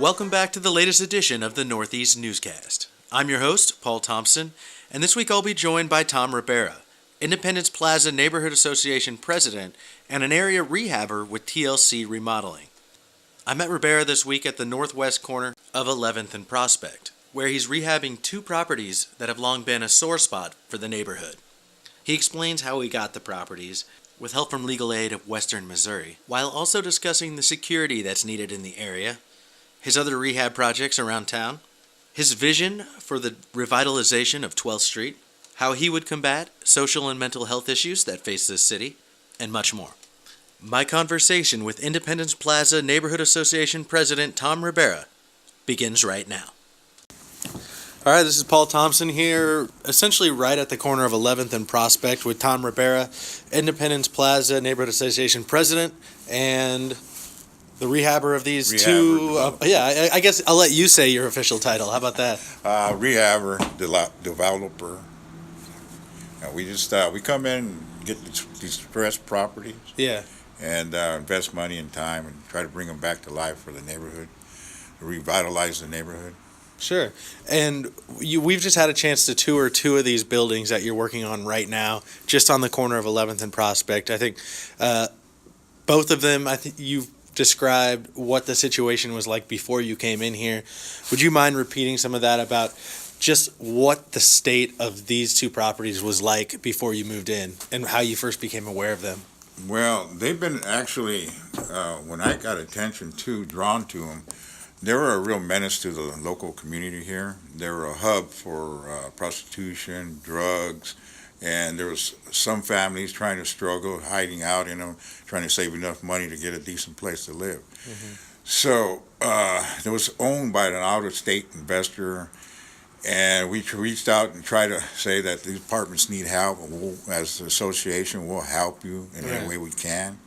Welcome back to the latest edition of the Northeast Newscast. I'm your host, Paul Thompson, and this week I'll be joined by Tom Ribera, Independence Plaza Neighborhood Association President and an area rehabber with TLC Remodeling. I met Ribera this week at the northwest corner of 11th and Prospect, where he's rehabbing two properties that have long been a sore spot for the neighborhood. He explains how he got the properties, with help from Legal Aid of Western Missouri, while also discussing the security that's needed in the area, his other rehab projects around town, his vision for the revitalization of 12th Street, how he would combat social and mental health issues that face this city, and much more. My conversation with Independence Plaza Neighborhood Association President Tom Ribera begins right now. All right, this is Paul Thompson here, essentially right at the corner of 11th and Prospect with Tom Ribera, Independence Plaza Neighborhood Association President, and the rehabber of these two. I guess I'll let you say your official title. How about that? Rehabber, developer. We come in and get these distressed properties. Yeah. And invest money and time and try to bring them back to life for the neighborhood, revitalize the neighborhood. Sure. And we've just had a chance to tour two of these buildings that you're working on right now, just on the corner of 11th and Prospect. I think both of them, you've described what the situation was like before you came in here. Would you mind repeating some of that about just what the state of these two properties was like before you moved in and how you first became aware of them? Well, they've been actually, when I got drawn to them, they were a real menace to the local community here. They were a hub for prostitution, drugs, and there was some families trying to struggle, hiding out in them, trying to save enough money to get a decent place to live. Mm-hmm. So it was owned by an out-of-state investor, and we reached out and tried to say that these apartments need help. As an association, we'll help you in any way we can.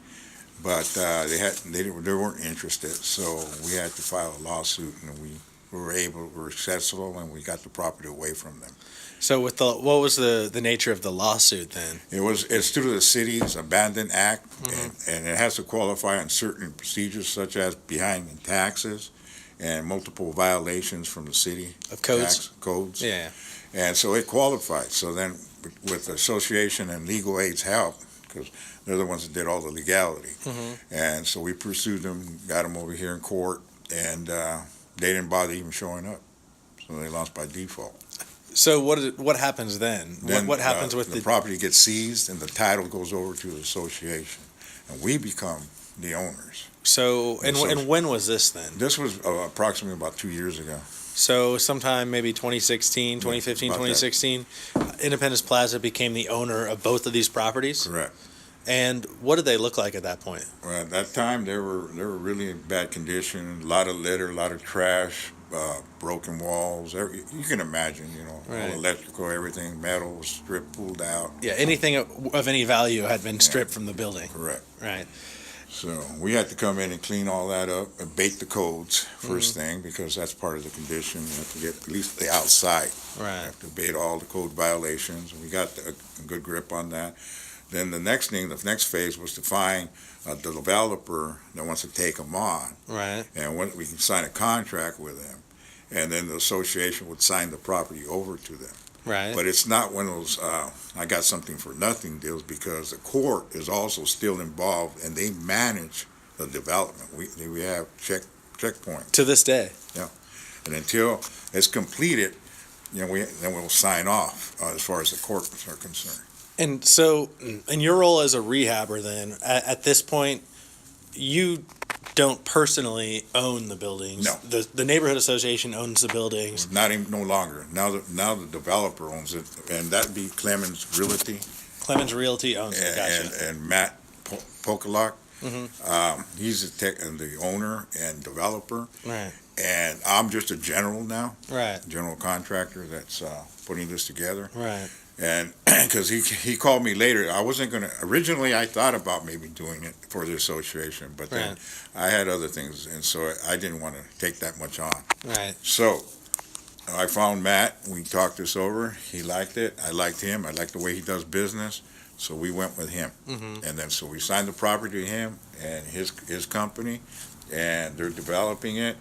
But they weren't interested, so we had to file a lawsuit, and we were successful, and we got the property away from them. So what was the nature of the lawsuit then? It's through the city's Abandoned Act, Mm-hmm. and it has to qualify on certain procedures such as behind in taxes and multiple violations from the city of codes. Codes. Yeah. And so it qualified. So then, with the association and Legal Aid's help, because they're the ones that did all the legality. Mm-hmm. And so we pursued them, got them over here in court, and they didn't bother even showing up. So they lost by default. So what happens then? What happens with the property gets seized and the title goes over to the association, and we become the owners. So and when was this then? This was approximately about 2 years ago. So sometime maybe 2016, 2015, 2016, Independence Plaza became the owner of both of these properties? Correct. And what did they look like at that point? Well, at that time, they were really in bad condition. A lot of litter, a lot of trash, broken walls. You can imagine, all electrical, everything, metal was stripped, pulled out. Yeah, anything of any value had been stripped from the building. Correct. Right. So we had to come in and clean all that up, abate the codes first thing, because that's part of the condition. You have to get at least the outside. Right. You have to abate all the code violations. We got a good grip on that. Then the next phase was to find the developer that wants to take them on. Right. And when we can sign a contract with them, and then the association would sign the property over to them. Right. But it's not one of those I got something for nothing deals, because the court is also still involved, and they manage the development. We have checkpoints. To this day. Yeah. And until it's completed, then we'll sign off as far as the courts are concerned. And so, in your role as a rehabber then, at this point, you don't personally own the buildings. No. The neighborhood association owns the buildings. No longer. Now the developer owns it, and that'd be Clemens Realty. Clemens Realty owns it. Gotcha. And Matt Pokalak. Mm-hmm. He's the owner and developer. Right. And I'm just a general now. Right. General contractor that's putting this together. Right. And because he called me later, I wasn't going to, originally I thought about maybe doing it for the association, but then I had other things, and so I didn't want to take that much on. Right. So I found Matt, we talked this over, he liked it, I liked him, I liked the way he does business, so we went with him. Mm-hmm. And then so we signed the property to him and his company, and they're developing it.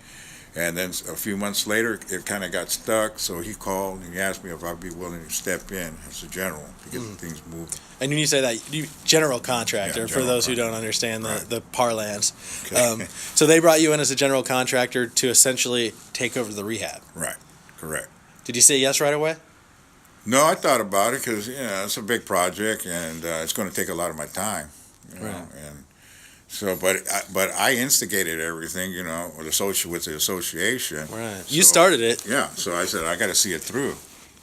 And then a few months later, it kind of got stuck, so he called and he asked me if I'd be willing to step in as a general to get things moving. And when you say that, general contractor, Yeah, for general those who don't contractor. understand Right. the parlance. Okay. So they brought you in as a general contractor to essentially take over the rehab. Right, correct. Did you say yes right away? No, I thought about it because, it's a big project and it's going to take a lot of my time, Right. and so, but I instigated everything, with the association. Right. You So, started it. Yeah, so I said, I got to see it through,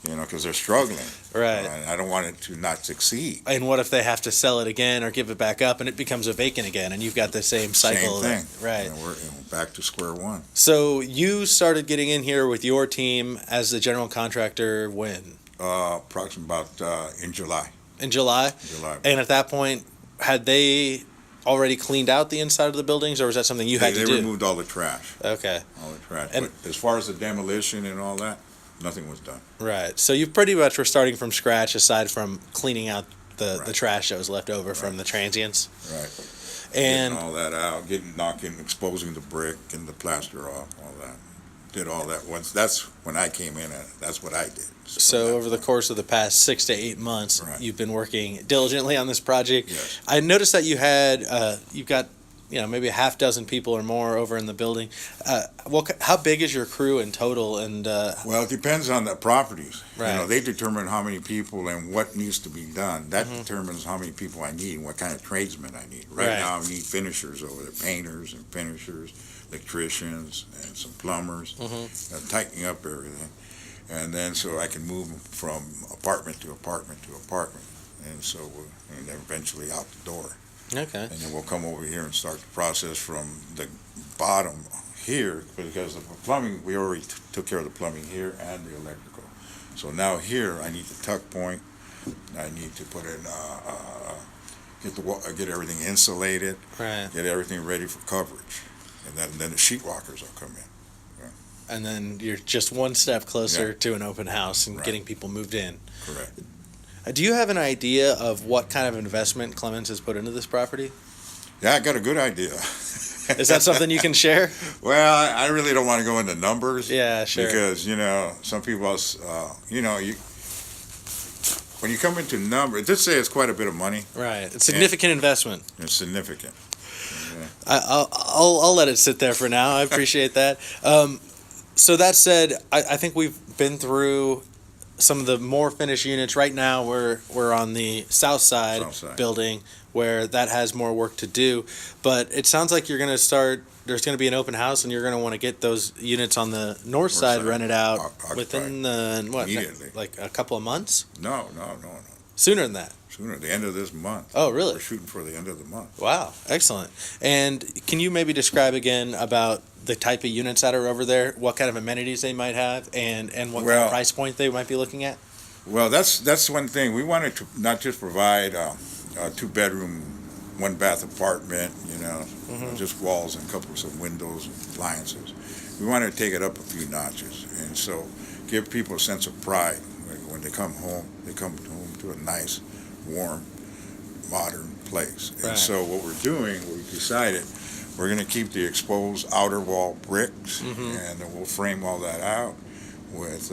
because they're struggling. Right. And I don't want it to not succeed. And what if they have to sell it again or give it back up and it becomes a vacant again and you've got the same cycle? Same thing. Right. And we're back to square one. So you started getting in here with your team as the general contractor when? Approximately about in July. In July? July. And at that point, had they already cleaned out the inside of the buildings, or was that something you had to They do? removed all the trash. Okay. All the trash. And- But as far as the demolition and all that, nothing was done. Right. So you pretty much were starting from scratch aside from cleaning out the Right. trash that was left over from the transients. Right. And Getting all that out, exposing the brick and the plaster off, all that. Did all that once. That's when I came in, and that's what I did. so over the course of the past 6 to 8 months, Right. you've been working diligently on this project. Yes. I noticed that you've got maybe a half dozen people or more over in the building. How big is your crew in total? And Well, it depends on the properties. Right. They determine how many people and what needs to be done. That Mm-hmm. determines how many people I need and what kind of tradesmen I need. Right, Right. now, I need finishers over there, painters and finishers, electricians, and some plumbers, tightening up everything. And then so I can move them from apartment to apartment to apartment. And so, and then eventually out the door. okay. And then we'll come over here and start the process from the bottom here, because the plumbing, we already took care of the plumbing here and the electrical. So now here, I need the tuck point, I need to put in, get everything insulated, Right. get everything ready for coverage. And then the sheet rockers will come in. And then you're just one step closer Yeah. to an open house and Right. getting people moved in. Correct. Do you have an idea of what kind of investment Clemens has put into this property? Yeah, I got a good idea. Is that something you can share? Well, I really don't want to go into numbers. Yeah, sure. Because, some people, when you come into numbers, just say it's quite a bit of money. Right. It's significant investment. It's significant. I'll let it sit there for now. I appreciate that. So that said, I think we've been through some of the more finished units. Right now, we're on the south side building where that has more work to do. But it sounds like you're going to start. There's going to be an open house, and you're going to want to get those units on the north side rented out within Immediately. like a couple of months. No. Sooner than that. Sooner, the end of this month. Oh, really? We're shooting for the end of the month. Wow, excellent. And can you maybe describe again about the type of units that are over there, what kind of amenities they might have, and what kind of price point they might be looking at? Well, that's one thing. We wanted to not just provide a two-bedroom, one-bath apartment, just walls and a couple of some windows and appliances. We wanted to take it up a few notches, and so give people a sense of pride. When they come home to a nice, warm, modern place. Right. And so what we're doing, we decided we're going to keep the exposed outer wall bricks, and then we'll frame all that out with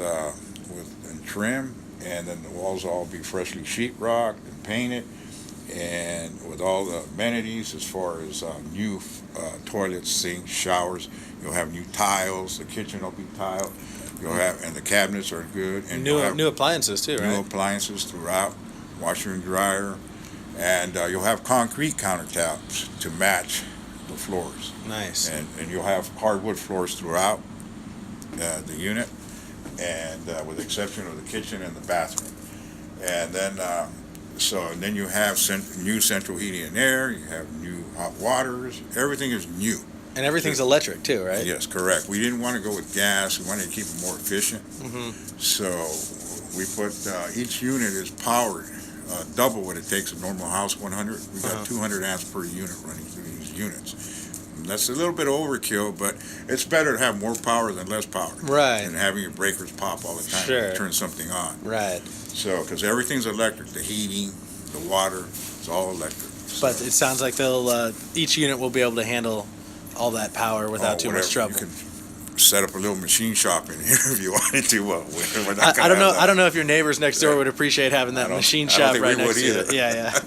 and trim, and then the walls all be freshly sheetrocked and painted, and with all the amenities as far as new toilets, sinks, showers. You'll have new tiles. The kitchen will be tiled. You'll have, and the cabinets are good. And New appliances too, right? New appliances throughout, washer and dryer, and you'll have concrete countertops to match the floors. Nice. And you'll have hardwood floors throughout the unit, and with the exception of the kitchen and the bathroom. And then you have new central heating and air. You have new hot waters. Everything is new. And everything's electric too, right? Yes, correct. We didn't want to go with gas. We wanted to keep it more efficient. So we put each unit is powered double what it takes a normal house 100. We got 200 amps per unit running through these units. And that's a little bit overkill, but it's better to have more power than less power. Right. And having your breakers pop all the time Sure. to turn something on. Right. So, because everything's electric, the heating, the water, it's all electric. But it sounds like each unit will be able to handle all that power without too much trouble. set up a little machine shop in here if you wanted to. We're not I don't know. that. I don't know if your neighbors next door would appreciate having that machine shop right next to it. Yeah.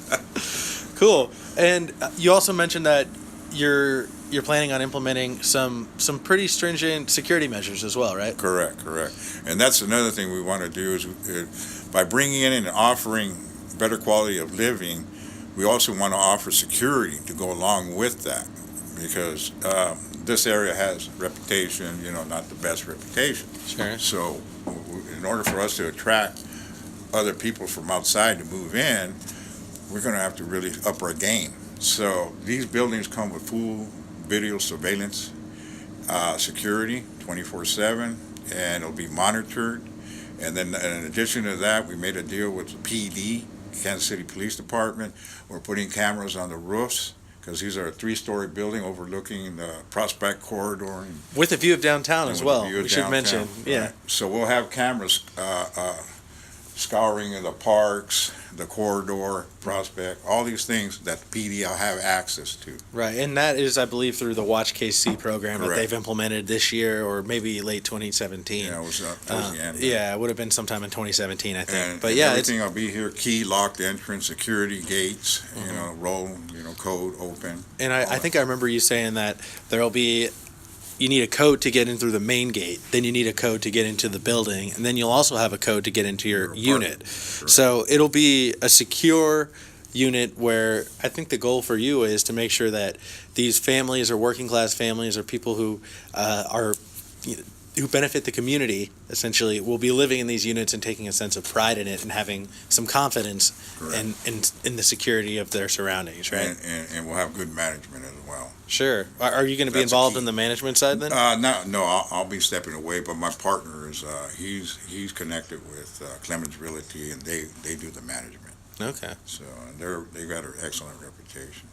Cool. And you also mentioned that you're planning on implementing some pretty stringent security measures as well, right? Correct. And that's another thing we want to do is by bringing in and offering better quality of living, we also want to offer security to go along with that, because this area has reputation, not the best reputation. Sure. So in order for us to attract other people from outside to move in, we're going to have to really up our game. So these buildings come with full video surveillance, security 24/7, and it'll be monitored. And then in addition to that, we made a deal with the PD, Kansas City Police Department. We're putting cameras on the roofs, because these are a 3-story building overlooking the Prospect Corridor. With a view of downtown as well, we should mention. Yeah. Right. So we'll have cameras scouring in the parks, the corridor, Prospect, all these things that the PD will have access to. Right, and that is, I believe, through the Watch KC program Correct. that they've implemented this year, or maybe late 2017. Yeah, it was towards the end. Yeah, it would have been sometime in 2017, I think. But yeah, everything will be here: key, locked entrance, security gates, roll, code open. And I think I remember you saying that there'll be. You need a code to get in through the main gate, then you need a code to get into the building, and then you'll also have a code to get into your unit. Sure. So it'll be a secure unit where I think the goal for you is to make sure that these families or working class families or people who who benefit the community, essentially, will be living in these units and taking a sense of pride in it and having some confidence in the security of their surroundings, right? And we'll have good management as well. Sure. Are you going to be involved in the management side then? No, I'll be stepping away, but my partner is, he's connected with Clemens Realty, and they do the management. Okay. So they've got an excellent reputation.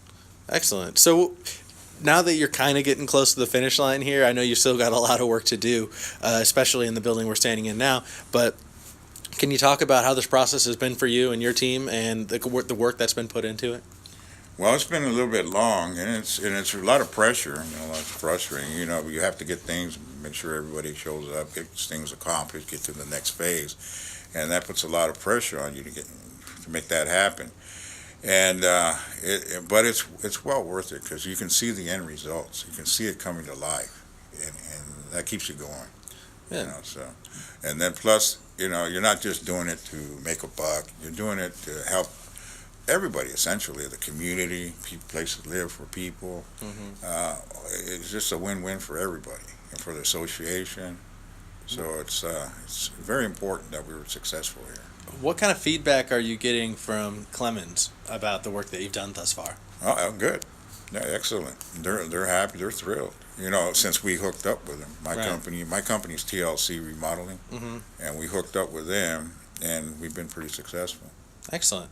Excellent. So now that you're kind of getting close to the finish line here, I know you've still got a lot of work to do, especially in the building we're standing in now, but can you talk about how this process has been for you and your team and the work that's been put into it? Well, it's been a little bit long, and it's a lot of pressure. It's frustrating. You have to get things, make sure everybody shows up, get things accomplished, get to the next phase, and that puts a lot of pressure on you to make that happen. And but it's well worth it, because you can see the end results. You can see it coming to life, and that keeps you going. Yeah. And then plus, you're not just doing it to make a buck. You're doing it to help everybody, essentially, the community, places to live for people. It's just a win-win for everybody and for the association. So it's very important that we were successful here. What kind of feedback are you getting from Clemens about the work that you've done thus far? Oh, good. Yeah, excellent. They're happy. They're thrilled. Since we hooked up with them, my company's TLC Remodeling, and we hooked up with them, and we've been pretty successful. Excellent.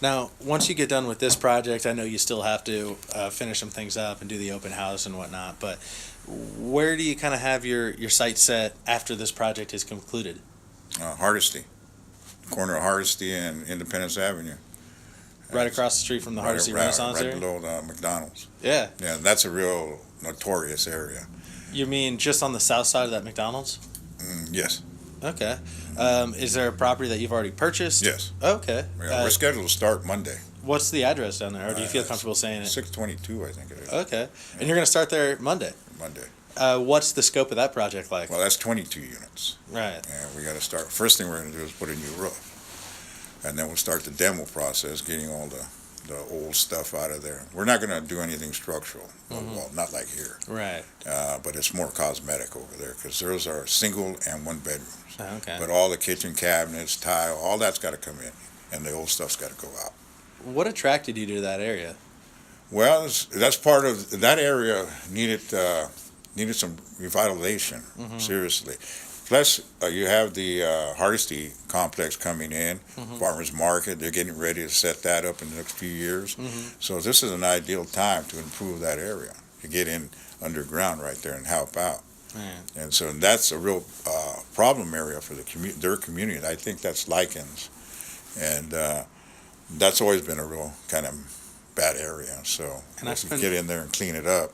Now, once you get done with this project, I know you still have to finish some things up and do the open house and whatnot, but where do you kind of have your sight set after this project is concluded? Hardesty. Corner of Hardesty and Independence Avenue. Right across the street from the Hardesty Renaissance area? Right below the McDonald's. Yeah. Yeah, that's a real notorious area. You mean just on the south side of that McDonald's? Yes. Okay. Is there a property that you've already purchased? Yes. Okay. Yeah, we're scheduled to start Monday. What's the address down there, or do you feel comfortable saying it? 622, I think it is. Okay. And you're going to start there Monday? Monday. What's the scope of that project like? Well, that's 22 units. Right. And we got to start. First thing we're going to do is put a new roof. And then we'll start the demo process, getting all the old stuff out of there. We're not going to do anything structural. Well, not like here. Right. But it's more cosmetic over there, because those are single and one bedrooms. Okay. But all the kitchen cabinets, tile, all that's got to come in, and the old stuff's got to go out. What attracted you to that area? Well, that's part of that area needed some revitalization, seriously. Plus, you have the Hardesty complex coming in, farmers market. They're getting ready to set that up in the next few years. So this is an ideal time to improve that area, to get in underground right there and help out. And so that's a real problem area for their community. I think that's lichens, and that's always been a real kind of bad area. So if you get in there and clean it up,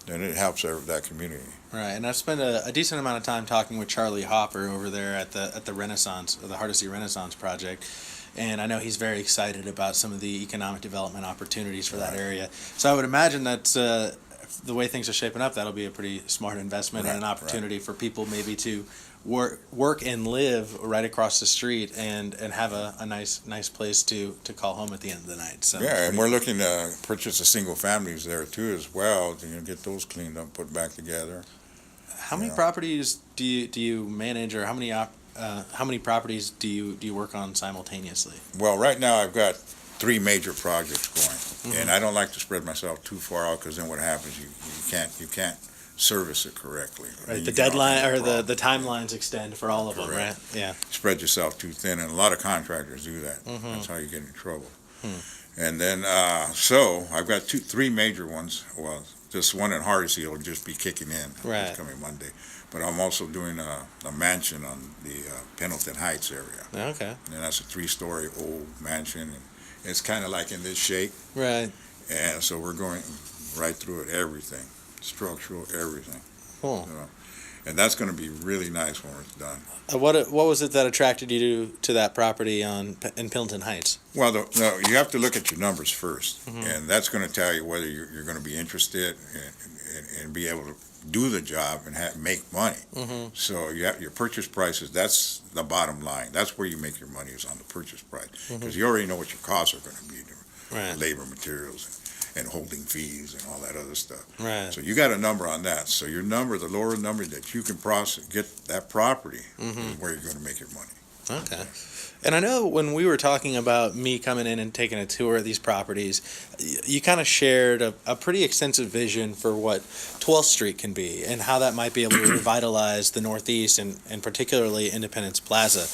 then it helps that community. Right, and I've spent a decent amount of time talking with Charlie Hopper over there at the Renaissance, or the Hardesty Renaissance project, and I know he's very excited about some of the economic development opportunities for that area. So I would imagine that's the way things are shaping up. That'll be a pretty smart investment and an opportunity for people maybe to work and live right across the street and have a nice place to call home at the end of the night. So yeah, and we're looking to purchase the single families there too as well. To get those cleaned up, put back together. How many properties do you manage, or how many properties do you work on simultaneously? Well, right now I've got 3 major projects going, and I don't like to spread myself too far out, because then what happens, you can't service it correctly. Right, the deadline or the timelines extend for all of them, right? Yeah. Spread yourself too thin, and a lot of contractors do that. That's how you get in trouble. And then, so I've got 3 major ones. Well, this one in Hardesty will just be kicking in this coming Monday. But I'm also doing a mansion on the Pendleton Heights area. Okay. And that's a 3-story old mansion, and it's kind of like in this shape. Right. And so we're going right through it, everything, structural, everything. Cool. And that's going to be really nice when it's done. What was it that attracted you to that property in Pendleton Heights? Well, you have to look at your numbers first, and that's going to tell you whether you're going to be interested and be able to do the job and make money. So you have your purchase prices. That's the bottom line. That's where you make your money, is on the purchase price, because you already know what your costs are going to be, labor, materials, and holding fees and all that other stuff. Right. So you got a number on that. So your number, the lower number that you can get that property, is where you're going to make your money. Okay. And I know when we were talking about me coming in and taking a tour of these properties, you kind of shared a pretty extensive vision for what 12th Street can be and how that might be able to revitalize the Northeast and particularly Independence Plaza.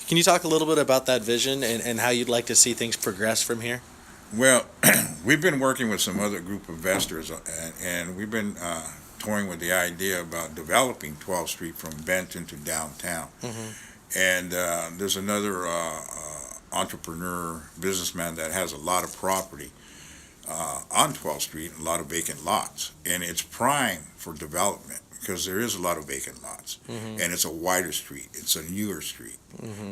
Can you talk a little bit about that vision and how you'd like to see things progress from here? Well, we've been working with some other group of investors, and we've been toying with the idea about developing 12th Street from Benton to downtown. And there's another entrepreneur, businessman that has a lot of property on 12th Street, a lot of vacant lots. And it's prime for development, because there is a lot of vacant lots. And it's a wider street. It's a newer street.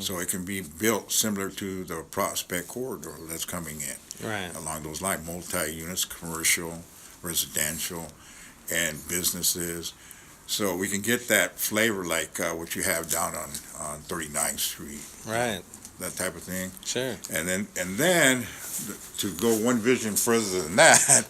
So it can be built similar to the Prospect Corridor that's coming in. Right. Along those lines, multi-units, commercial, residential, and businesses. So we can get that flavor like what you have down on 39th Street. Right. That type of thing. Sure. And then to go one vision further than that,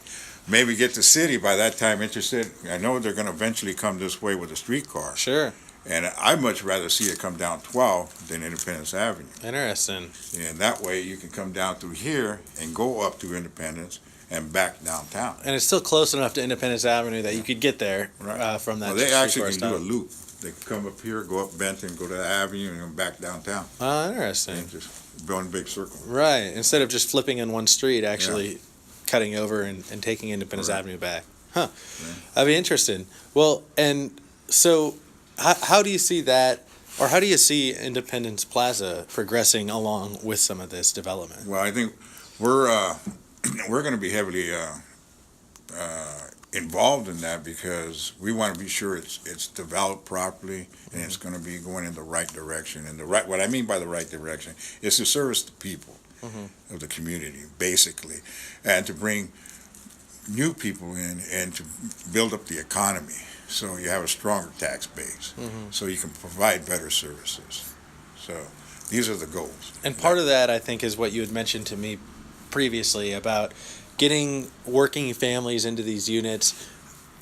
maybe get the city by that time interested. I know they're going to eventually come this way with a streetcar. Sure. And I'd much rather see it come down 12 than Independence Avenue. Interesting. And that way you can come down through here and go up to Independence and back downtown. And it's still close enough to Independence Avenue that you could get there from that. Well, they actually can do a loop. They can come up here, go up Benton, go to the Avenue, and then back downtown. Oh, interesting. And just one big circle. Right. Instead of just flipping in one street, actually cutting over and taking Independence Avenue back. Huh. Yeah. That'd be interesting. Well, and so how do you see that, or how do you see Independence Plaza progressing along with some of this development? Well, I think we're going to be heavily involved in that, because we want to be sure it's developed properly and it's going to be going in the right direction. And what I mean by the right direction is to service the people of the community, basically, and to bring new people in and to build up the economy, so you have a stronger tax base, so you can provide better services. So these are the goals. And part of that, I think, is what you had mentioned to me previously about getting working families into these units,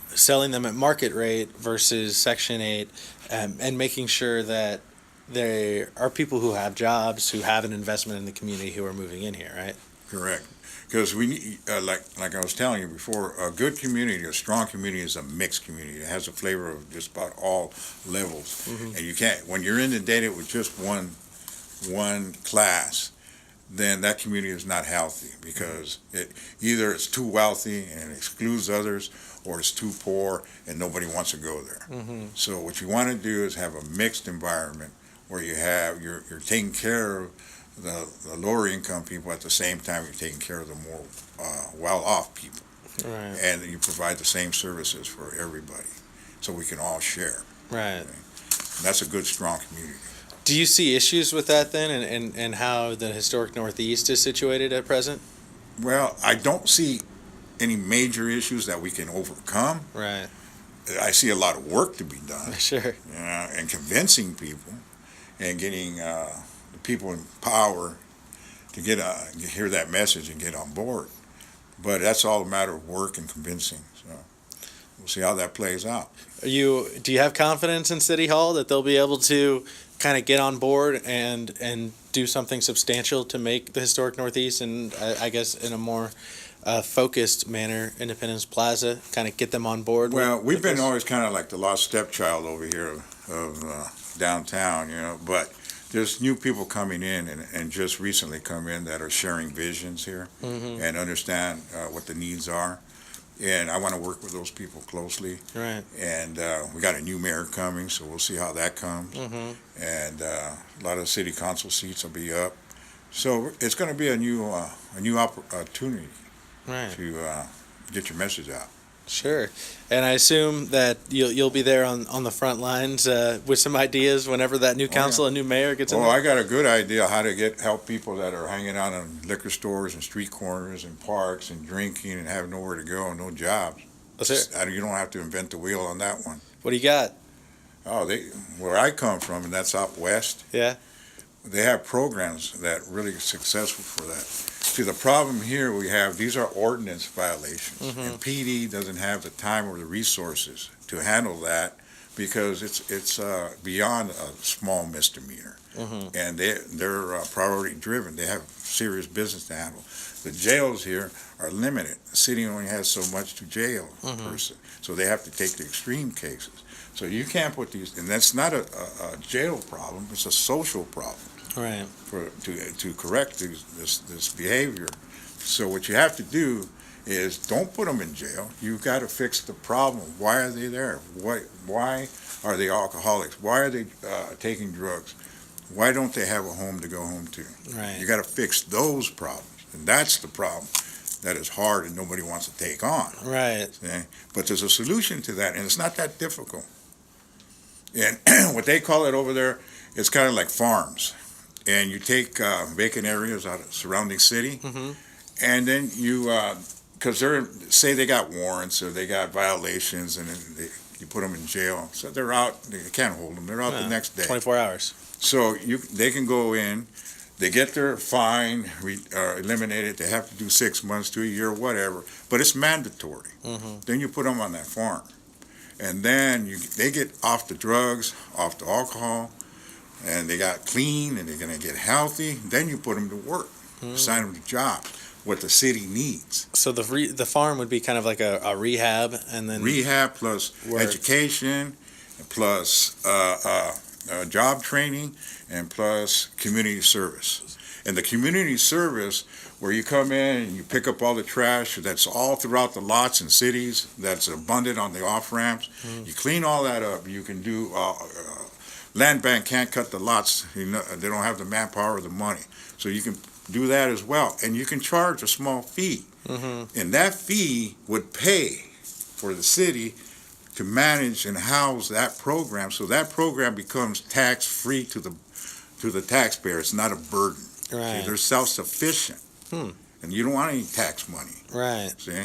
selling them at market rate versus Section 8, and making sure that there are people who have jobs, who have an investment in the community, who are moving in here, right? Correct. Because we need, like I was telling you before, a good community, a strong community, is a mixed community. It has a flavor of just about all levels. And you can't, when you're inundated with just one class, then that community is not healthy, because either it's too wealthy and excludes others, or it's too poor and nobody wants to go there. So what you want to do is have a mixed environment where you're taking care of the lower income people, at the same time you're taking care of the more well-off people. Right. and you provide the same services for everybody, so we can all share. Right. And that's a good, strong community. Do you see issues with that then, and how the historic Northeast is situated at present? Well, I don't see any major issues that we can overcome. Right. I see a lot of work to be done, Sure. and convincing people and getting the people in power to hear that message and get on board. But that's all a matter of work and convincing. So we'll see how that plays out. Do you have confidence in City Hall that they'll be able to kind of get on board and do something substantial to make the historic Northeast, and I guess in a more focused manner, Independence Plaza, kind of get them on board? Well, we've been this? always kind of like the lost stepchild over here of downtown, but there's new people coming in and just recently come in that are sharing visions here and understand what the needs are. And I want to work with those people closely. Right. And we got a new mayor coming, so we'll see how that comes. And a lot of city council seats will be up. So it's going to be a new opportunity Right. to get your message out. Sure. And I assume that you'll be there on the front lines with some ideas whenever that new council and new mayor gets in Oh, there? I got a good idea how to help people that are hanging out in liquor stores and street corners and parks and drinking and have nowhere to go and no jobs. Let's hear it. You don't have to invent the wheel on that one. What do you got? Oh, where I come from, and that's out west, Yeah. they have programs that really successful for that. See, the problem here these are ordinance violations, and PD doesn't have the time or the resources to handle that because it's beyond a small misdemeanor, and they're priority driven. They have serious business to handle. The jails here are limited. The city only has so much to jail a person, so they have to take the extreme cases. So you can't put these, and that's not a jail problem; it's a social problem. Right. To correct this behavior. So what you have to do is don't put them in jail. You've got to fix the problem. Why are they there? Why are they alcoholics? Why are they taking drugs? Why don't they have a home to go home to? Right. You got to fix those problems, and that's the problem that is hard and nobody wants to take on. Right. Okay? But there's a solution to that, and it's not that difficult. And what they call it over there, it's kind of like farms. And you take vacant areas out of the surrounding city, and then because say they got warrants or they got violations, and then you put them in jail. So they're out. They can't hold them. They're out the next day. 24 hours. So they can go in. They get their fine eliminated. They have to do 6 months to a year, whatever. But it's mandatory. Then you put them on that farm, and then they get off the drugs, off the alcohol. And they got clean, and they're going to get healthy. Then you put them to work, assign them to jobs, what the city needs. So the farm would be kind of like a rehab, and then Rehab plus education, plus job training, and plus community service. And the community service, where you come in and you pick up all the trash that's all throughout the lots and cities that's abundant on the off-ramps, you clean all that up. You can do... Land bank can't cut the lots. They don't have the manpower or the money. So you can do that as well. And you can charge a small fee. And that fee would pay for the city to manage and house that program. So that program becomes tax-free to the taxpayer. It's not a burden. Right. See, they're self-sufficient. And you don't want any tax money. Right. See?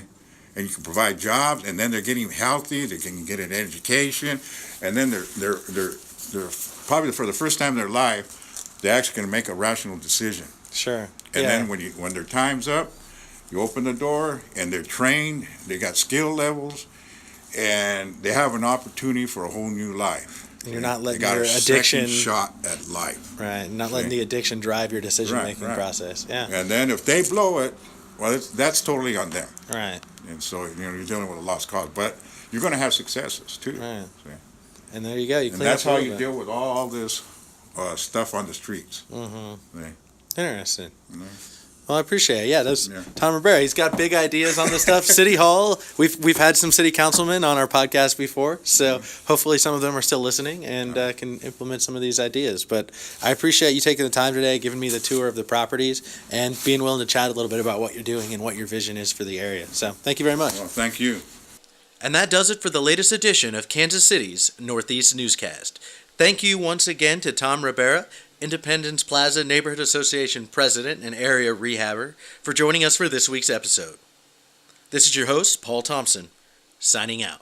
And you can provide jobs, and then they're getting healthy. They can get an education. And then they're probably for the first time in their life, they're actually going to make a rational decision. Sure. And then when their time's up, you open the door, and they're trained, they got skill levels, and they have an opportunity for a whole new life. And you're not letting they got your a addiction second shot at life. Right. Not letting the addiction drive your decision-making process. Yeah. And then if they blow it, well, that's totally on them. Right. And so you're dealing with a lost cause, but you're going to have successes too. Right. See? And there you go. You And clean that's up a how little you bit. deal with all this stuff on the streets. Interesting. Well, I appreciate it. Yeah, that's Yeah. Tom Ribera. He's got big ideas on this stuff. City Hall. We've had some city councilmen on our podcast before, so hopefully some of them are still listening and can implement some of these ideas. But I appreciate you taking the time today, giving me the tour of the properties, and being willing to chat a little bit about what you're doing and what your vision is for the area. So thank you very much. Well, thank you. And that does it for the latest edition of Kansas City's Northeast Newscast. Thank you once again to Tom Ribera, Independence Plaza Neighborhood Association President and Area Rehabber, for joining us for this week's episode. This is your host, Paul Thompson, signing out.